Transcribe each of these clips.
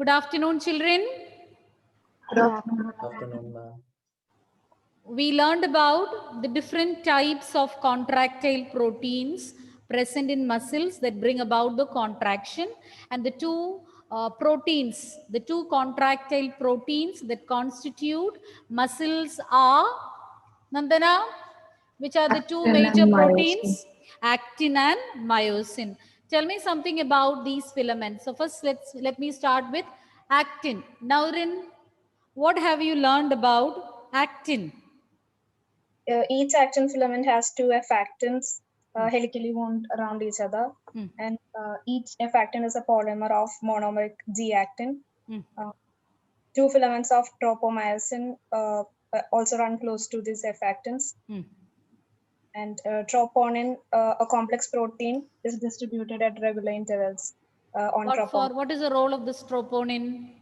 Good afternoon, children. Good afternoon. Afternoon, ma'am. We learned about the different types of contractile proteins present in muscles that bring about the contraction, and the two contractile proteins that constitute muscles are, Nandana, which are the two Actin major and proteins? myosin. Actin and myosin. Tell me something about these filaments. So first, let me start with actin. Naurin, what have you learned about actin? Each actin filament has two effactants helically wound around each other, and each effactant is a polymer of monomeric G-actin. Two filaments of tropomyosin also run close to these effactants. And troponin, a complex protein, is distributed at regular intervals on troponin. What is the role of this troponin?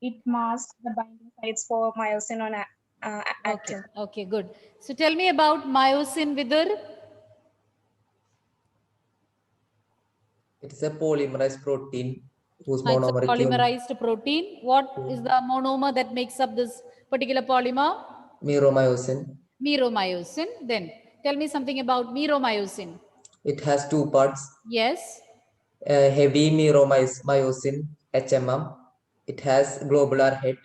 It masks the binding sites for myosin on actin. Okay, good. So tell me about myosin, Vidur. It is a polymerized protein whose It's a monomeric polymerized protein. What is the monomer that makes up this particular polymer? meromyosin. Meromyosin. Then tell me something about meromyosin. It has two parts. Yes. Heavy meromyosin, HMM. It has globular head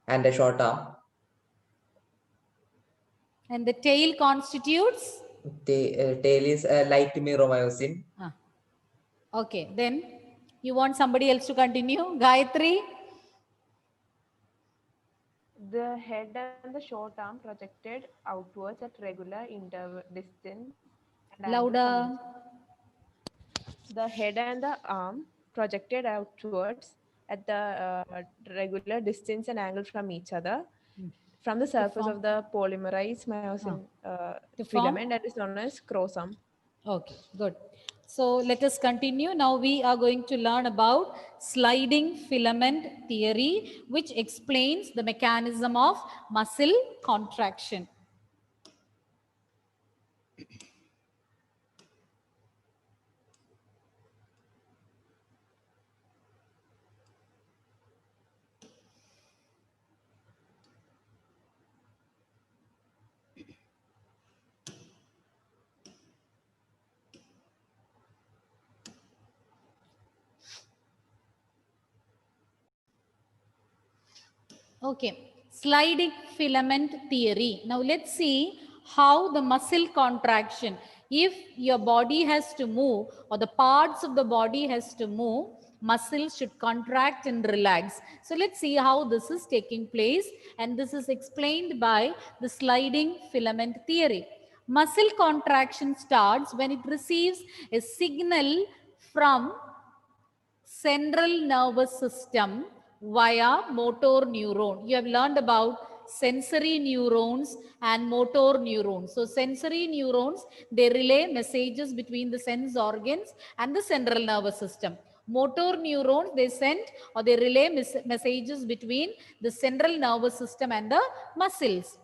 and a short arm. And the tail constitutes? Tail is light meromyosin. Okay, then you want somebody else to continue? Gayatri? The head and the short arm projected outwards at regular interval distance. Louder. The head and the arm projected outwards at the regular distance and angle from each other from the surface of the polymerized myosin filament that is known as chromosome. Okay, good. So let us continue. Now we are going to learn about sliding filament theory, which explains the mechanism of muscle contraction. Okay, sliding filament theory. Now let's see how the muscle contraction, if your body has to move or the parts of the body has to move, muscles should contract and relax. So let's see how this is taking place, and this is explained by the sliding filament theory. Muscle contraction starts when it receives a signal from central nervous system via motor neuron. You have learned about sensory neurons and motor neurons. So sensory neurons, they relay messages between the sense organs and the central nervous system. Motor neurons, they send or they relay messages between the central nervous system and the muscles.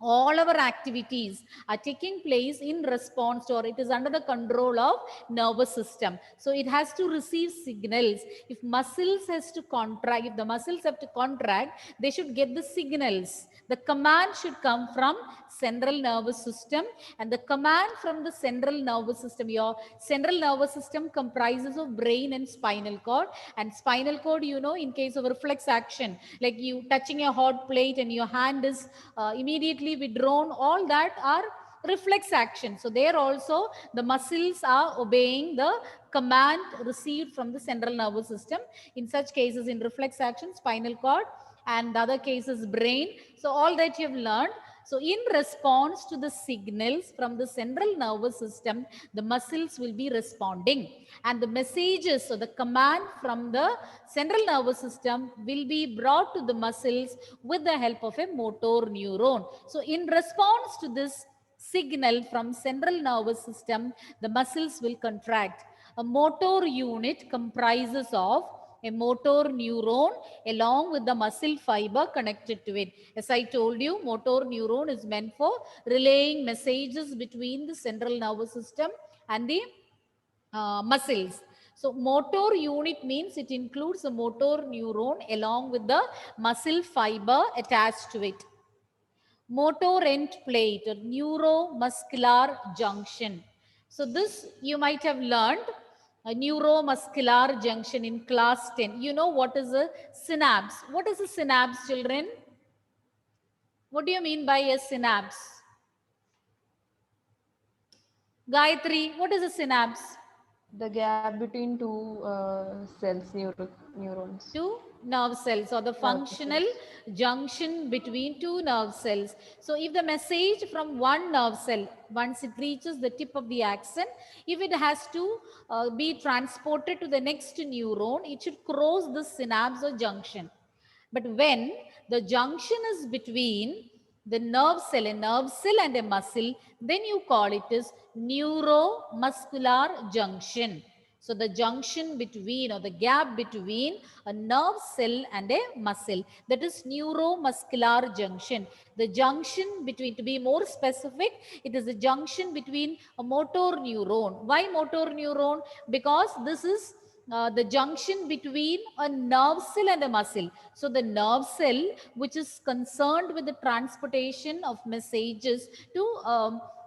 All our activities are taking place in response to, or it is under the control of nervous system. So it has to receive signals. If muscles has to contract, if the muscles have to contract, they should get the signals. The command should come from central nervous system, and the command from the central nervous system, your central nervous system comprises of brain and spinal cord. And spinal cord, you know, in case of reflex action, like you touching a hot plate and your hand is immediately withdrawn, all that are reflex action. So there also the muscles are obeying the command received from the central nervous system. In such cases, in reflex action, spinal cord, and the other cases brain. So all that you have learned. So in response to the signals from the central nervous system, the muscles will be responding, and the messages or the command from the central nervous system will be brought to the muscles with the help of a motor neuron. So in response to this signal from central nervous system, the muscles will contract. A motor unit comprises of a motor neuron along with the muscle fiber connected to it. As I told you, motor neuron is meant for relaying messages between the central nervous system and the muscles. So motor unit means it includes a motor neuron along with the muscle fiber attached to it. Motor end plate or neuromuscular junction. So this you might have learned, a neuromuscular junction in class 10. You know what is a synapse? What is a synapse, children? What do you mean by a synapse? Gayatri, what is a synapse? The gap between two cells, neurons. Two nerve cells, or the functional junction between two nerve cells. So if the message from one nerve cell, once it reaches the tip of the axon, if it has to be transported to the next neuron, it should cross the synapse or junction. But when the junction is between the nerve cell, a nerve cell and a muscle, then you call it as neuromuscular junction. So the junction between, or the gap between a nerve cell and a muscle, that is neuromuscular junction. The junction between, to be more specific, it is a junction between a motor neuron. Why motor neuron? Because this is the junction between a nerve cell and a muscle. So the nerve cell, which is concerned with the transportation of messages to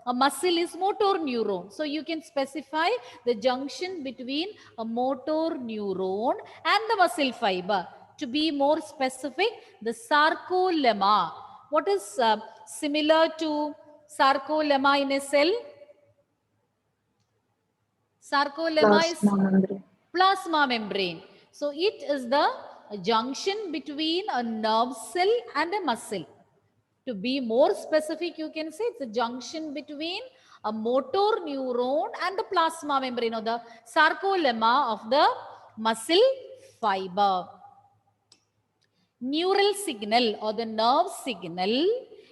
a muscle, is motor neuron. So you can specify the junction between a motor neuron and the muscle fiber. To be more specific, the sarcolemma. What is similar to sarcolemma in a cell? Sarcolemma is plasma membrane. So it is the junction between a nerve cell and a muscle. To be more specific, you can say it's a junction between a motor neuron and the plasma membrane, or the sarcolemma of the muscle fiber. Neural signal, or the nerve signal,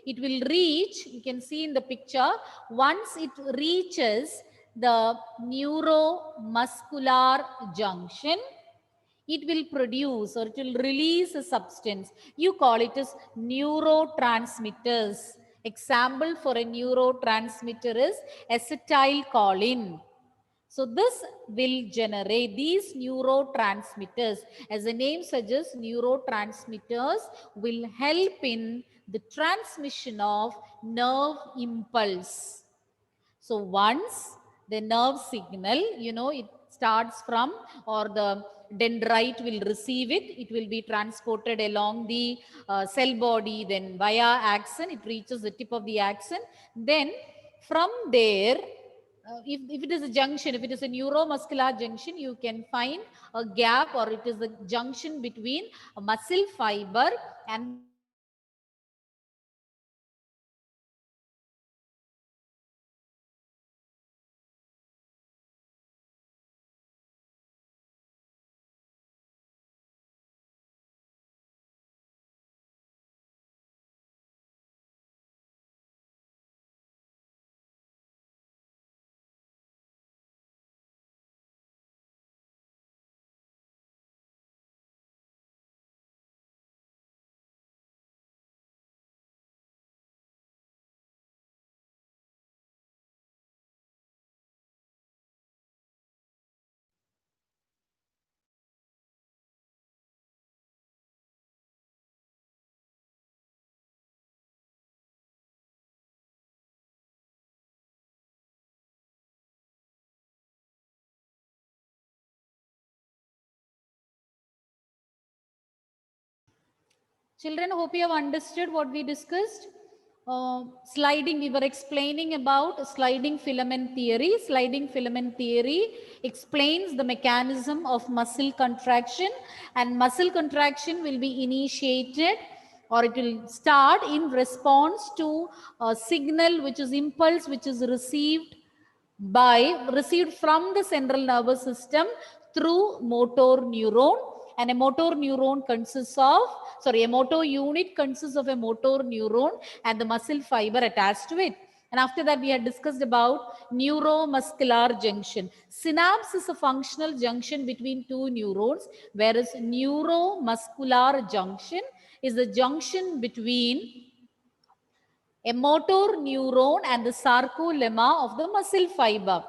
it will reach, you can see in the picture, once it reaches the neuromuscular junction, it will produce, or it will release a substance. You call it as neurotransmitters. Example for a neurotransmitter is acetylcholine. So this will generate these neurotransmitters. As the name suggests, neurotransmitters will help in the transmission of nerve impulse. So once the nerve signal, it starts from, or the dendrite will receive it, it will be transported along the cell body, then via axon, it reaches the tip of the axon. Then from there, if it is a junction, if it is a neuromuscular junction, you can find a gap, or it is a junction between a muscle fiber and children, hope you have understood what we discussed. Sliding, we were explaining about sliding filament theory. Sliding filament theory explains the mechanism of muscle contraction, and muscle contraction will be initiated, or it will start in response to a signal, which is impulse, which is received from the central nervous system through motor neuron. And a motor neuron consists of, a motor unit consists of a motor neuron and the muscle fiber attached to it. And after that, we had discussed about neuromuscular junction. Synapse is a functional junction between two neurons, whereas neuromuscular junction is the junction between a motor neuron and the sarcolemma of the muscle fiber.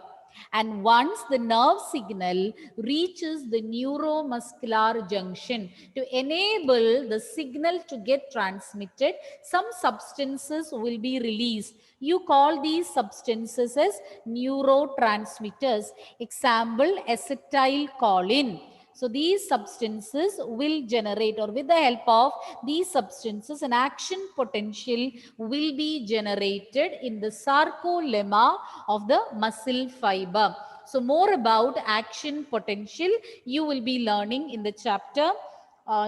And once the nerve signal reaches the neuromuscular junction, to enable the signal to get transmitted, some substances will be released. You call these substances as neurotransmitters. Example, acetylcholine. So these substances will generate, or with the help of these substances, an action potential will be generated in the sarcolemma of the muscle fiber. So more about action potential you will be learning in the chapter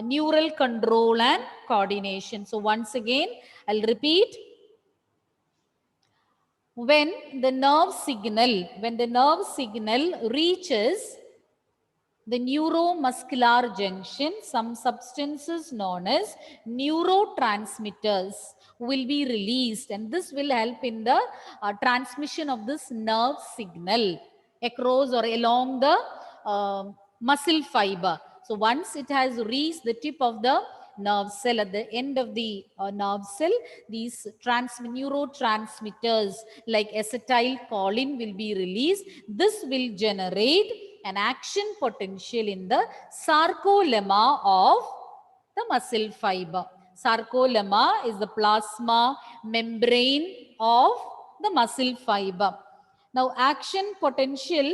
neural control and coordination. So once again, I'll repeat. When the nerve signal reaches the neuromuscular junction, some substances known as neurotransmitters will be released, and this will help in the transmission of this nerve signal across or along the muscle fiber. So once it has reached the tip of the nerve cell, at the end of the nerve cell, these neurotransmitters like acetylcholine will be released. This will generate an action potential in the sarcolemma of the muscle fiber. Sarcolemma is the plasma membrane of the muscle fiber. Now, action potential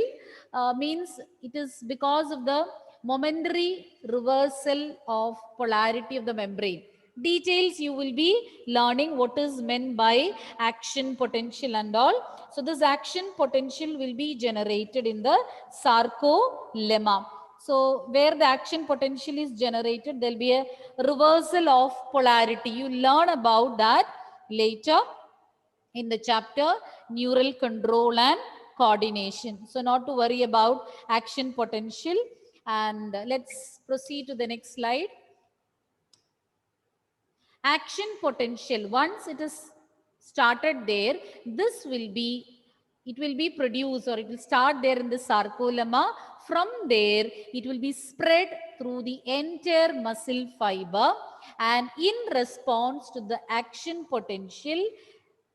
means it is because of the momentary reversal of polarity of the membrane. Details you will be learning what is meant by action potential and all. So this action potential will be generated in the sarcolemma. So where the action potential is generated, there will be a reversal of polarity. You learn about that later in the chapter neural control and coordination. So not to worry about action potential. And let's proceed to the next slide. Action potential, once it is started there, it will be produced, or it will start there in the sarcolemma. From there, it will be spread through the entire muscle fiber, and in response to the action potential,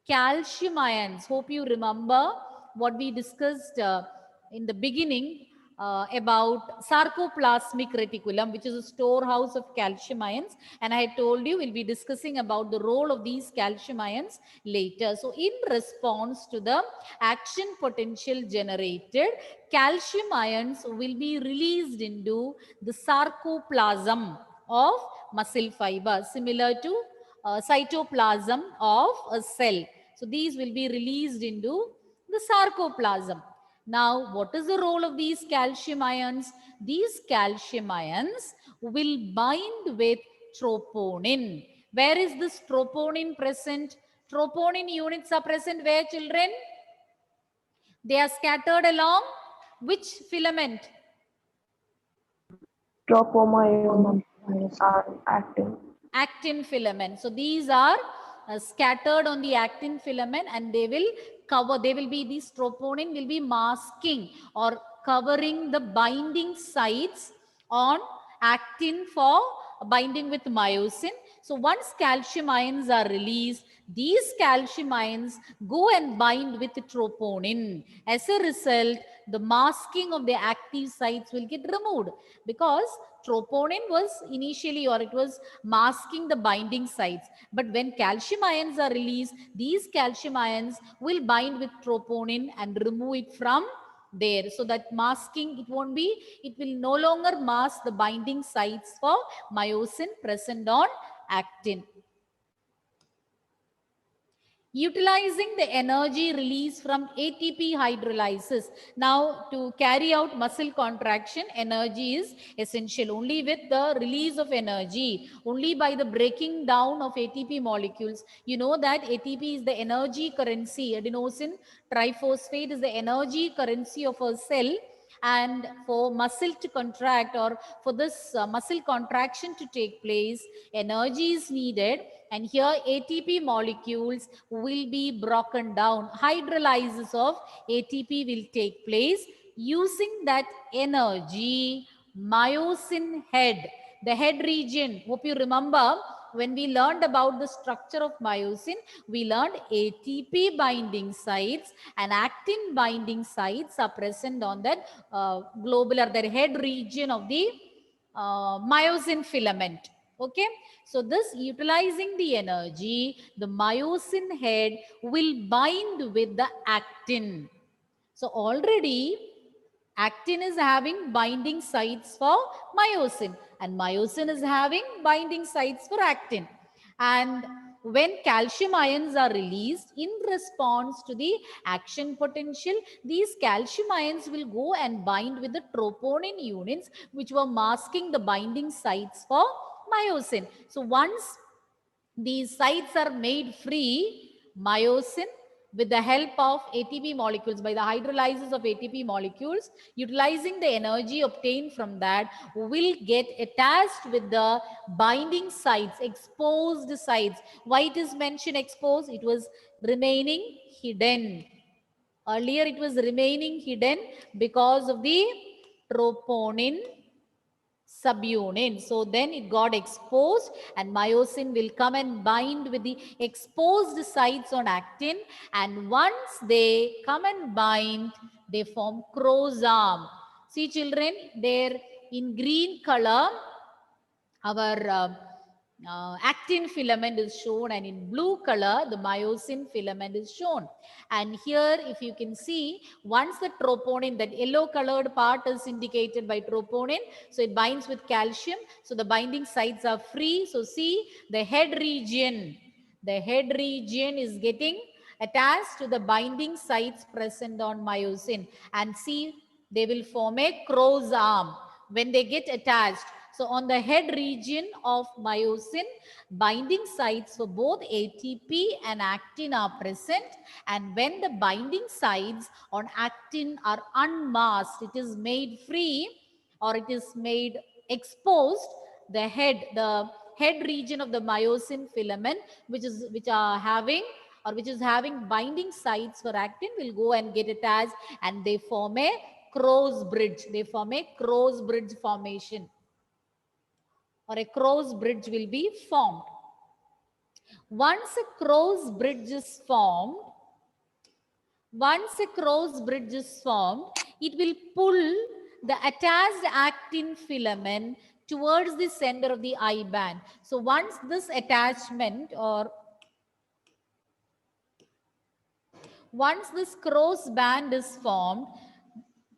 calcium ions, hope you remember what we discussed in the beginning about sarcoplasmic reticulum, which is a storehouse of calcium ions, and I told you we'll be discussing about the role of these calcium ions later. So in response to the action potential generated, calcium ions will be released into the sarcoplasm of muscle fiber, similar to cytoplasm of a cell. So these will be released into the sarcoplasm. Now, what is the role of these calcium ions? These calcium ions will bind with troponin. Where is this troponin present? Troponin units are present where, children? They are scattered along which filament? Tropomyosin are actin. Actin filament. So these are scattered on the actin filament, and they will be, these troponin will be masking or covering the binding sites on actin for binding with myosin. So once calcium ions are released, these calcium ions go and bind with troponin. As a result, the masking of the active sites will get removed, because troponin was initially, or it was masking the binding sites. But when calcium ions are released, these calcium ions will bind with troponin and remove it from there. So that masking, it will no longer mask the binding sites for myosin present on actin. Utilizing the energy released from ATP hydrolysis. Now, to carry out muscle contraction, energy is essential. Only with the release of energy, only by the breaking down of ATP molecules. You know that ATP is the energy currency. Adenosine triphosphate is the energy currency of a cell. And for muscle to contract, or for this muscle contraction to take place, energy is needed. And here ATP molecules will be broken down. Hydrolysis of ATP will take place. Using that energy, myosin head, the head region, hope you remember, when we learned about the structure of myosin, we learned ATP binding sites and actin binding sites are present on that globular, the head region of the myosin filament. Okay, so this utilizing the energy, the myosin head will bind with the actin. So already actin is having binding sites for myosin and myosin is having binding sites for actin. And when calcium ions are released in response to the action potential, these calcium ions will go and bind with the troponin units which were masking the binding sites for myosin. So once these sites are made free, myosin with the help of ATP molecules, by the hydrolysis of ATP molecules, utilizing the energy obtained from that, will get attached with the binding sites, exposed sites. Why it is mentioned exposed? It was remaining hidden. Earlier it was remaining hidden because of the troponin subunit. So then it got exposed and myosin will come and bind with the exposed sites on actin, and once they come and bind, they form crow's arm. See children, there in green color our actin filament is shown, and in blue color the myosin filament is shown. And here if you can see, once the troponin, that yellow colored part is indicated by troponin, so it binds with calcium, so the binding sites are free. So see the head region is getting attached to the binding sites present on myosin, and see they will form a crow's arm when they get attached. So on the head region of myosin, binding sites for both ATP and actin are present, and when the binding sites on actin are unmasked, it is made free or it is made exposed, the head region of the myosin filament which is having binding sites for actin will go and get attached, and they form a crow's bridge. They form a crow's bridge formation, or a crow's bridge will be formed. Once a crow's bridge is formed, it will pull the attached actin filament towards the center of the I band. So once this attachment, or once this crow's band is formed,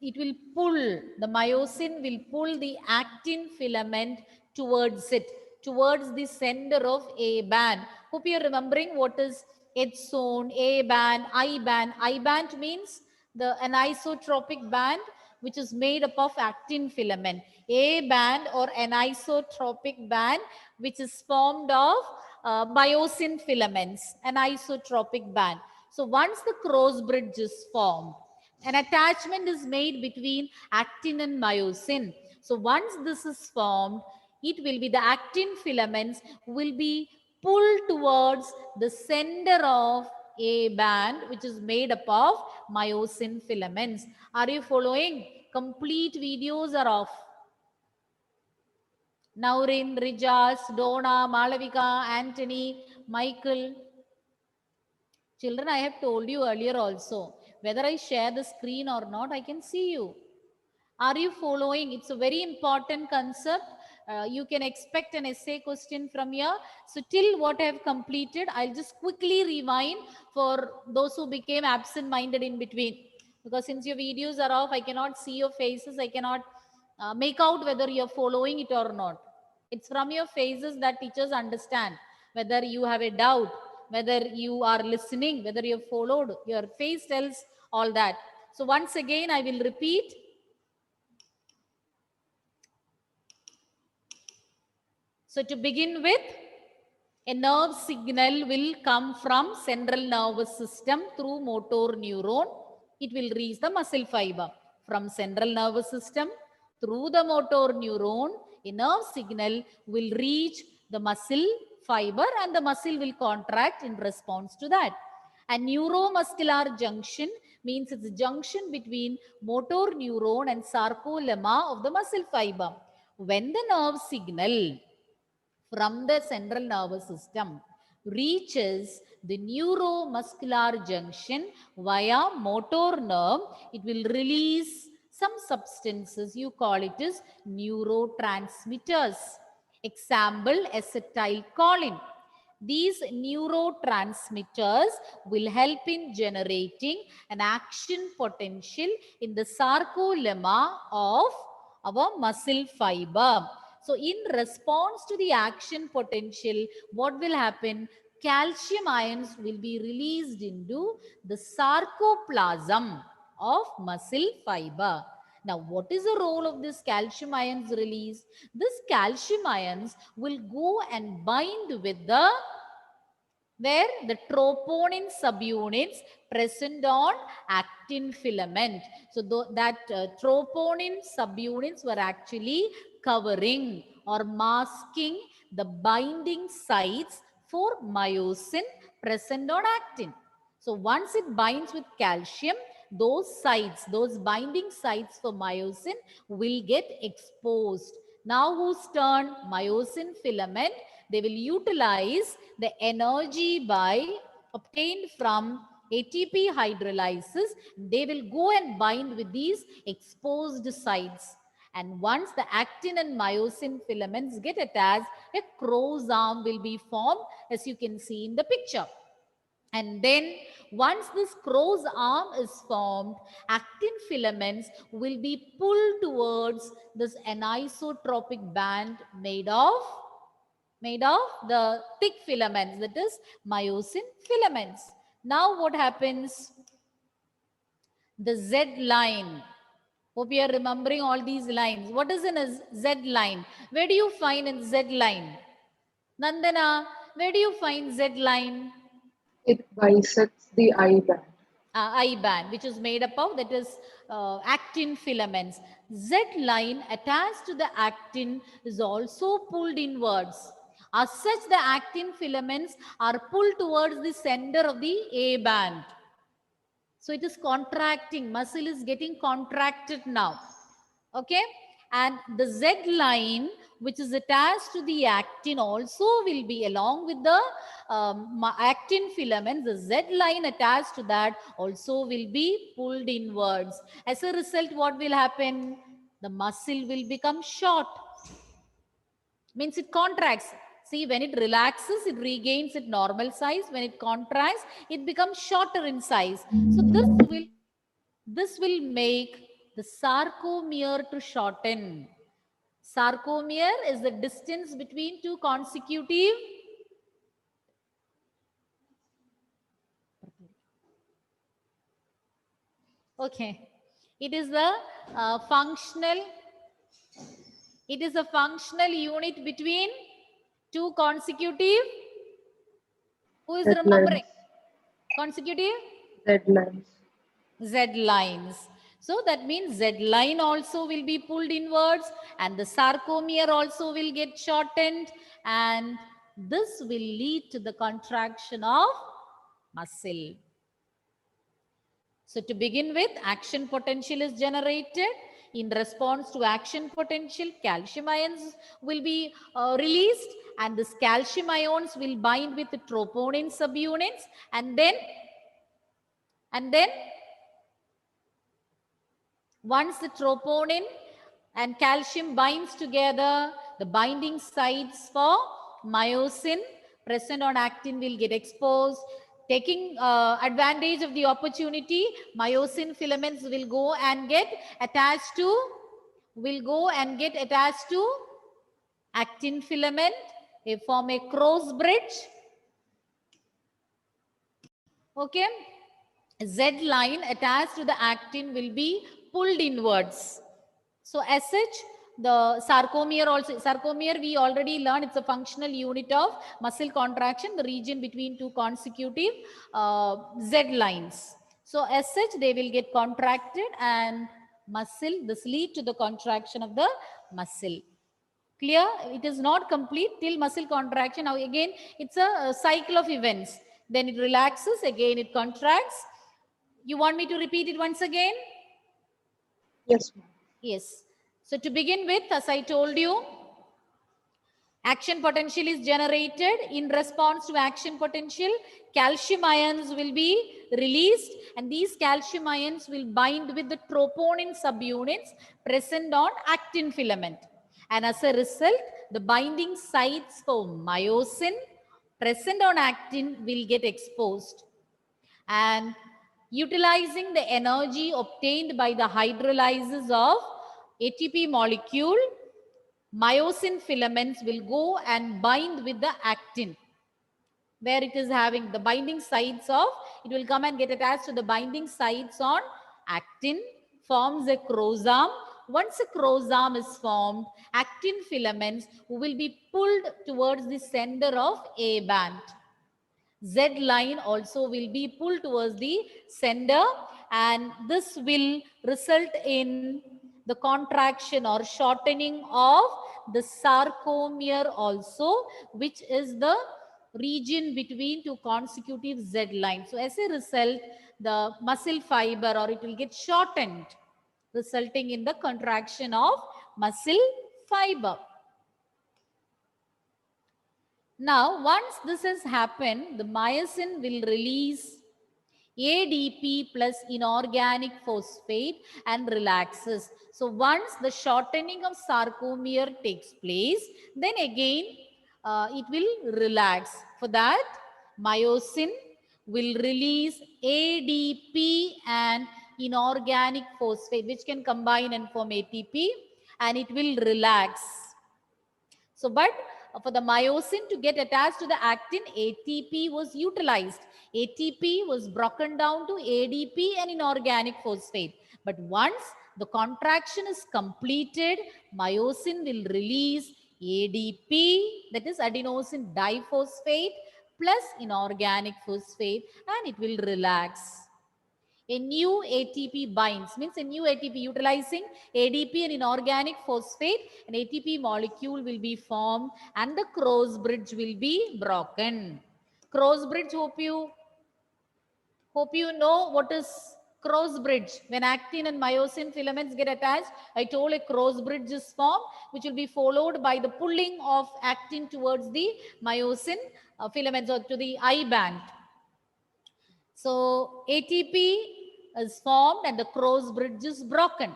it will pull, the myosin will pull the actin filament towards the center of A band. Hope you're remembering what is H zone, A band, I band. I band means the anisotropic band which is made up of actin filament. A band or anisotropic band which is formed of myosin filaments, anisotropic band. So once the crow's bridge is formed, an attachment is made between actin and myosin. So once this is formed, it will be the actin filaments will be pulled towards the center of A band, which is made up of myosin filaments. Are you following? Complete videos are off. Naurin, Rijas, Donna, Malavika, Anthony, Michael. Children, I have told you earlier also, whether I share the screen or not, I can see you. Are you following? It's a very important concept. You can expect an essay question from here. So till what I have completed, I'll just quickly rewind for those who became absent-minded in between. Because since your videos are off, I cannot see your faces. I cannot make out whether you're following it or not. It's from your faces that teachers understand whether you have a doubt, whether you are listening, whether you have followed. Your face tells all that. So once again, I will repeat. So to begin with, a nerve signal will come from central nervous system through motor neuron. It will reach the muscle fiber. From central nervous system through the motor neuron, a nerve signal will reach the muscle fiber and the muscle will contract in response to that. A neuromuscular junction means it's a junction between motor neuron and sarcolemma of the muscle fiber. When the nerve signal from the central nervous system reaches the neuromuscular junction via motor nerve, it will release some substances. You call it as neurotransmitters. Example, acetylcholine. These neurotransmitters will help in generating an action potential in the sarcolemma of our muscle fiber. So in response to the action potential, what will happen? Calcium ions will be released into the sarcoplasm of muscle fiber. Now, what is the role of this calcium ions release? This calcium ions will go and bind with the where the troponin subunits present on actin filament. So that troponin subunits were actually covering or masking the binding sites for myosin present on actin. So once it binds with calcium, those sites, those binding sites for myosin will get exposed. Now whose turn? Myosin filament. They will utilize the energy obtained from ATP hydrolysis. They will go and bind with these exposed sites. And once the actin and myosin filaments get attached, a crow's arm will be formed, as you can see in the picture. And then once this crow's arm is formed, actin filaments will be pulled towards this anisotropic band made of the thick filaments, that is myosin filaments. Now what happens? The Z line. Hope you are remembering all these lines. What is in a Z line? Where do you find a Z line? Nandana, where do you find Z line? It bisects the I band. I band, which is made up of, that is actin filaments. Z line attached to the actin is also pulled inwards. As such, the actin filaments are pulled towards the center of the A band. So it is contracting, muscle is getting contracted now. Okay, and the Z line which is attached to the actin also will be, along with the actin filaments, the Z line attached to that also will be pulled inwards. As a result, what will happen? The muscle will become short. Means it contracts. See, when it relaxes, it regains its normal size. When it contracts, it becomes shorter in size. So this will make the sarcomere to shorten. Sarcomere is the distance between two consecutive it is the functional unit between two consecutive, who is remembering? Consecutive Z lines. So that means Z line also will be pulled inwards and the sarcomere also will get shortened, and this will lead to the contraction of muscle. So to begin with, action potential is generated. In response to action potential, calcium ions will be released, and this calcium ions will bind with the troponin subunits, and then once the troponin and calcium binds together, the binding sites for myosin present on actin will get exposed. Taking advantage of the opportunity, myosin filaments will go and get attached to actin filament. They form a cross bridge. Okay. Z line attached to the actin will be pulled inwards. So as such, the sarcomere we already learned, it's a functional unit of muscle contraction, the region between two consecutive Z lines. So as such, they will get contracted and muscle, this lead to the contraction of the muscle. Clear? It is not complete till muscle contraction. Now again, it's a cycle of events. Then it relaxes, again it contracts. You want me to repeat it once again? Yes, ma'am. Yes. So to begin with, as I told you, Action potential is generated. In response to action potential, calcium ions will be released, and these calcium ions will bind with the troponin subunits present on actin filament. And as a result, the binding sites for myosin present on actin will get exposed. And utilizing the energy obtained by the hydrolysis of ATP molecule, myosin filaments will go and bind with the actin, where it is having the binding sites of, it will come and get attached to the binding sites on actin, forms a chromosome. Once a chromosome is formed, actin filaments will be pulled towards the center of A band. Z line also will be pulled towards the center, and this will result in the contraction or shortening of the sarcomere also, which is the region between two consecutive Z lines. So as a result, the muscle fiber, or it will get shortened, resulting in the contraction of muscle fiber. Now, once this has happened, the myosin will release ADP plus inorganic phosphate and relaxes. So once the shortening of sarcomere takes place, then again it will relax. For that, myosin will release ADP and inorganic phosphate, which can combine and form ATP, and it will relax. So, but for the myosin to get attached to the actin, ATP was utilized. ATP was broken down to ADP and inorganic phosphate. But once the contraction is completed, myosin will release ADP, that is adenosine diphosphate, plus inorganic phosphate, and it will relax. A new ATP binds, means a new ATP utilizing ADP and inorganic phosphate, an ATP molecule will be formed and the cross bridge will be broken. Cross bridge, hope you know what is cross bridge. When actin and myosin filaments get attached, I told a cross bridge is formed, which will be followed by the pulling of actin towards the myosin filaments or to the I band. So ATP is formed and the cross bridge is broken.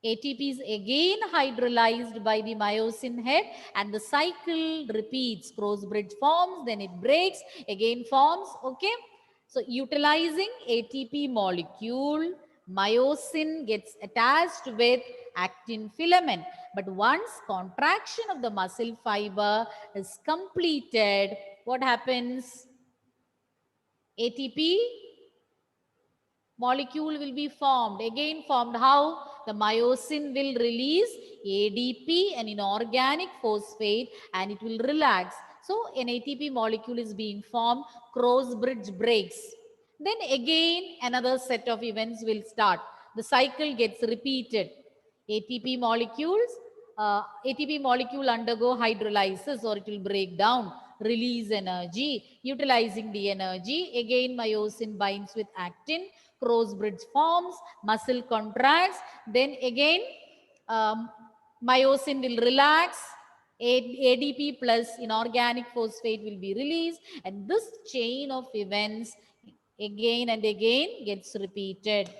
ATP is again hydrolyzed by the myosin head and the cycle repeats. Cross bridge forms, then it breaks, again forms. Okay. So utilizing ATP molecule, myosin gets attached with actin filament. But once contraction of the muscle fiber is completed, what happens? ATP molecule will be formed. Again formed how? The myosin will release ADP, an inorganic phosphate, and it will relax. So an ATP molecule is being formed, cross bridge breaks. Then again another set of events will start. The cycle gets repeated. ATP molecule undergo hydrolysis, or it will break down, release energy. Utilizing the energy, again myosin binds with actin, cross bridge forms, muscle contracts, then again myosin will relax, ADP plus inorganic phosphate will be released, and this chain of events again and again gets repeated.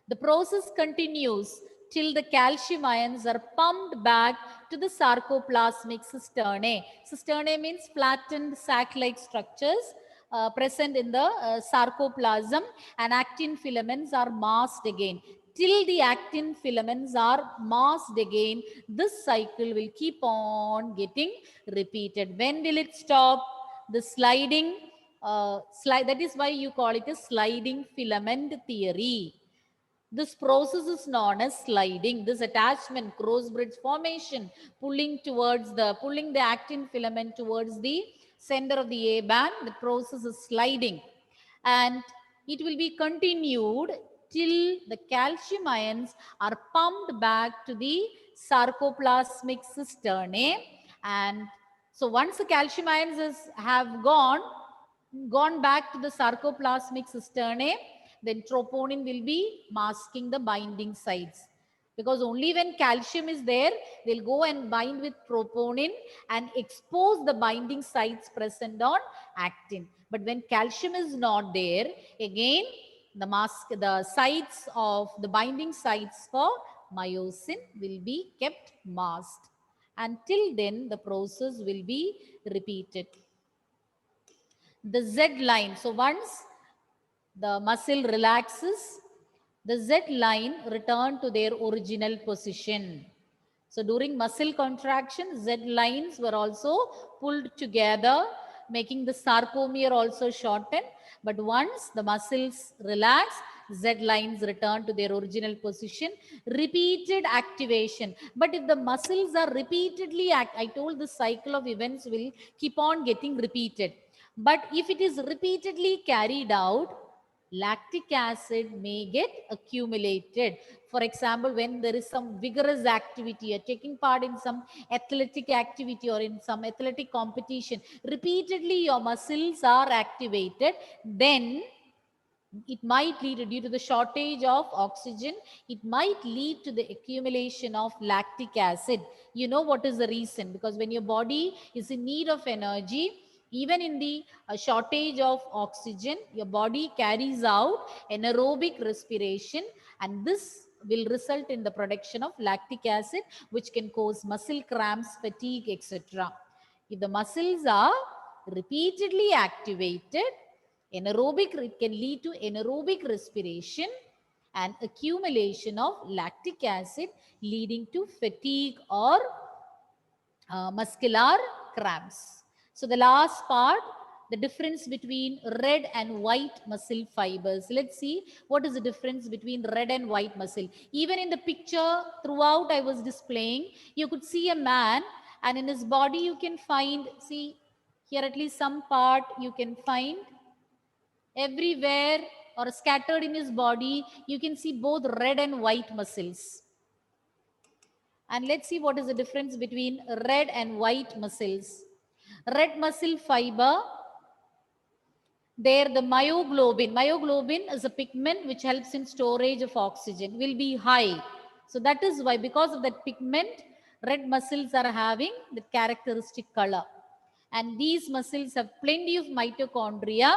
The process continues till the calcium ions are pumped back to the sarcoplasmic cisternae. Cisternae means flattened sac-like structures present in the sarcoplasm, and actin filaments are masked again. Till the actin filaments are masked again, this cycle will keep on getting repeated. When will it stop? The sliding, that is why you call it a sliding filament theory. This process is known as sliding. This attachment, cross bridge formation, pulling the actin filament towards the center of the A band, the process is sliding. And it will be continued till the calcium ions are pumped back to the sarcoplasmic cisternae. And so once the calcium ions have gone back to the sarcoplasmic cisternae, then troponin will be masking the binding sites. because only when calcium is there, they'll go and bind with troponin and expose the binding sites present on actin. But when calcium is not there, again, the sites of the binding sites for myosin will be kept masked. Until then, the process will be repeated. The Z line. So once the muscle relaxes, the Z line return to their original position. So during muscle contraction, Z lines were also pulled together, making the sarcomere also shorten. But once the muscles relax, Z lines return to their original position. Repeated activation. But if the muscles are repeatedly I told the cycle of events will keep on getting repeated. But if it is repeatedly carried out, lactic acid may get accumulated. For example, when there is some vigorous activity, you're taking part in some athletic activity or in some athletic competition, repeatedly your muscles are activated, then it might lead, due to the shortage of oxygen, it might lead to the accumulation of lactic acid. You know what is the reason? Because when your body is in need of energy, even in the shortage of oxygen, your body carries out anaerobic respiration, and this will result in the production of lactic acid, which can cause muscle cramps, fatigue, etc. If the muscles are repeatedly activated, it can lead to anaerobic respiration and accumulation of lactic acid, leading to fatigue or muscular cramps. So the last part, the difference between red and white muscle fibers. Let's see what is the difference between red and white muscle. Even in the picture throughout I was displaying, you could see a man, and in his body you can find, see here at least some part you can find, everywhere or scattered in his body, you can see both red and white muscles. And let's see what is the difference between red and white muscles. Red muscle fiber, there the myoglobin is a pigment which helps in storage of oxygen, will be high. So that is why, because of that pigment, red muscles are having the characteristic color. And these muscles have plenty of mitochondria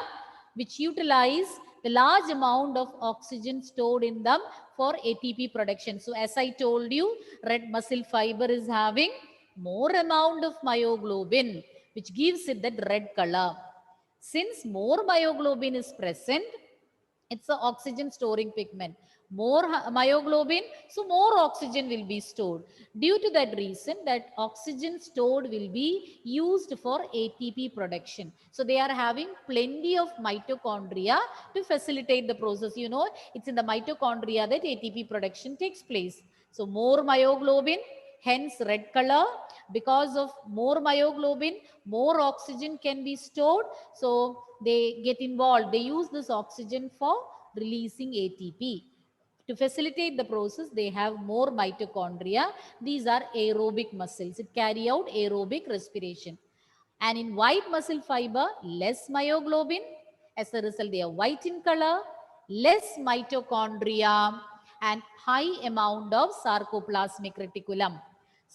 which utilize the large amount of oxygen stored in them for ATP production. So as I told you, red muscle fiber is having more amount of myoglobin, which gives it that red color. Since more myoglobin is present, it's an oxygen storing pigment. More myoglobin, so more oxygen will be stored. Due to that reason, that oxygen stored will be used for ATP production. So they are having plenty of mitochondria to facilitate the process. You know, it's in the mitochondria that ATP production takes place. So more myoglobin, hence red color. Because of more myoglobin, more oxygen can be stored. So they get involved. They use this oxygen for releasing ATP. To facilitate the process, they have more mitochondria. These are aerobic muscles. It carry out aerobic respiration. And in white muscle fiber, less myoglobin. As a result, they are white in color, less mitochondria, and high amount of sarcoplasmic reticulum.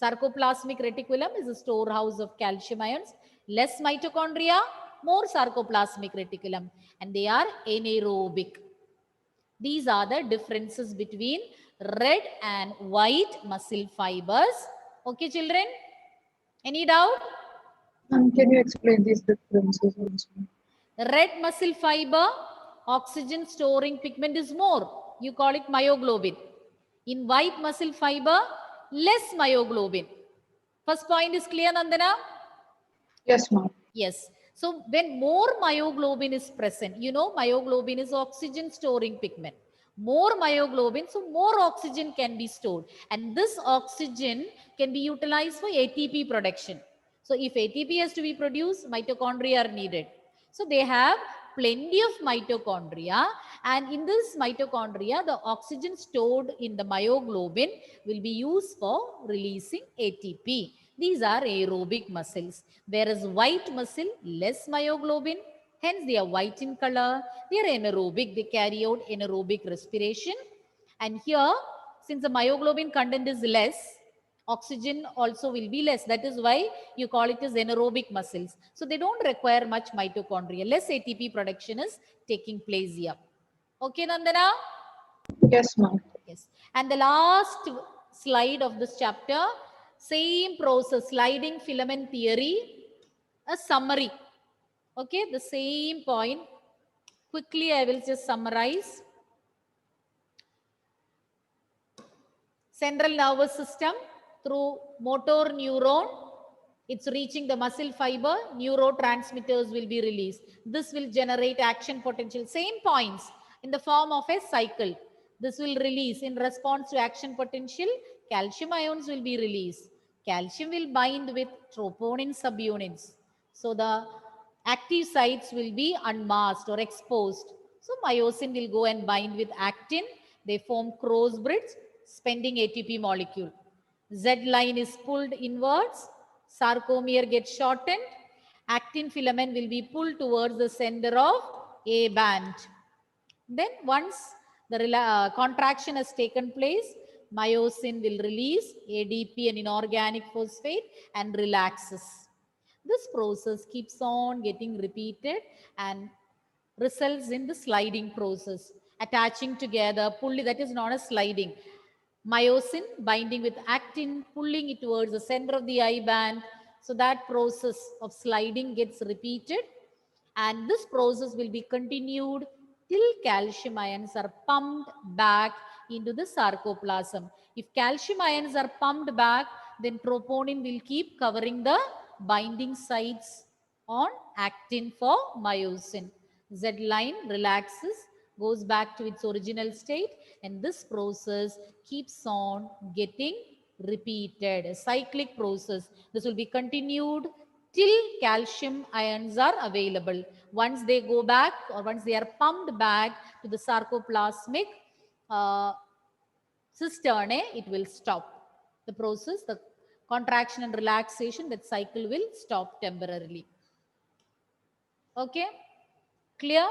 Sarcoplasmic reticulum is a storehouse of calcium ions. Less mitochondria, more sarcoplasmic reticulum, and they are anaerobic. These are the differences between red and white muscle fibers. Okay, children? Any doubt? Can you explain these differences also? Red muscle fiber, oxygen storing pigment is more. You call it myoglobin. In white muscle fiber, less myoglobin. First point is clear, Nandana? Yes, ma'am. Yes. So when more myoglobin is present, you know, myoglobin is oxygen storing pigment. More myoglobin, so more oxygen can be stored. And this oxygen can be utilized for ATP production. So if ATP has to be produced, mitochondria are needed. So they have plenty of mitochondria, and in this mitochondria, the oxygen stored in the myoglobin will be used for releasing ATP. These are aerobic muscles, whereas white muscle, less myoglobin, hence they are white in color. They are anaerobic, they carry out anaerobic respiration. And here, since the myoglobin content is less, oxygen also will be less. That is why you call it as anaerobic muscles. So they don't require much mitochondria. Less ATP production is taking place here. Okay, Nandana? Yes, ma'am. Yes. And the last slide of this chapter, same process, sliding filament theory, a summary. Okay, the same point. Quickly, I will just summarize. Central nervous system through motor neuron, it's reaching the muscle fiber, neurotransmitters will be released. This will generate action potential, same points in the form of a cycle. This will release in response to action potential, calcium ions will be released. Calcium will bind with troponin subunits. So the active sites will be unmasked or exposed. So myosin will go and bind with actin. They form Crow's bridge, spending ATP molecule. Z line is pulled inwards. Sarcomere gets shortened. Actin filament will be pulled towards the center of A band. Then once the contraction has taken place, myosin will release ADP, an inorganic phosphate, and relaxes. This process keeps on getting repeated and results in the sliding process. Attaching together, pulling, that is known as sliding. Myosin binding with actin, pulling it towards the center of the I band. So that process of sliding gets repeated. And this process will be continued till calcium ions are pumped back into the sarcoplasm. If calcium ions are pumped back, then troponin will keep covering the binding sites on actin for myosin. Z line relaxes, goes back to its original state, and this process keeps on getting repeated. A cyclic process. This will be continued till calcium ions are available. Once they go back or once they are pumped back to the sarcoplasmic cisternae, it will stop. The process, the contraction and relaxation, that cycle will stop temporarily. Okay, clear?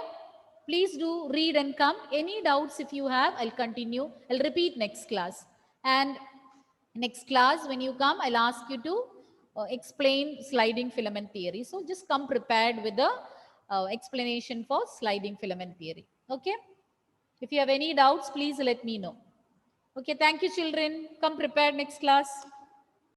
Please do read and come. Any doubts if you have, I'll continue. I'll repeat next class. And next class, when you come, I'll ask you to explain sliding filament theory. So just come prepared with the explanation for sliding filament theory. Okay? If you have any doubts, please let me know. Okay, thank you, children. Come prepared next class.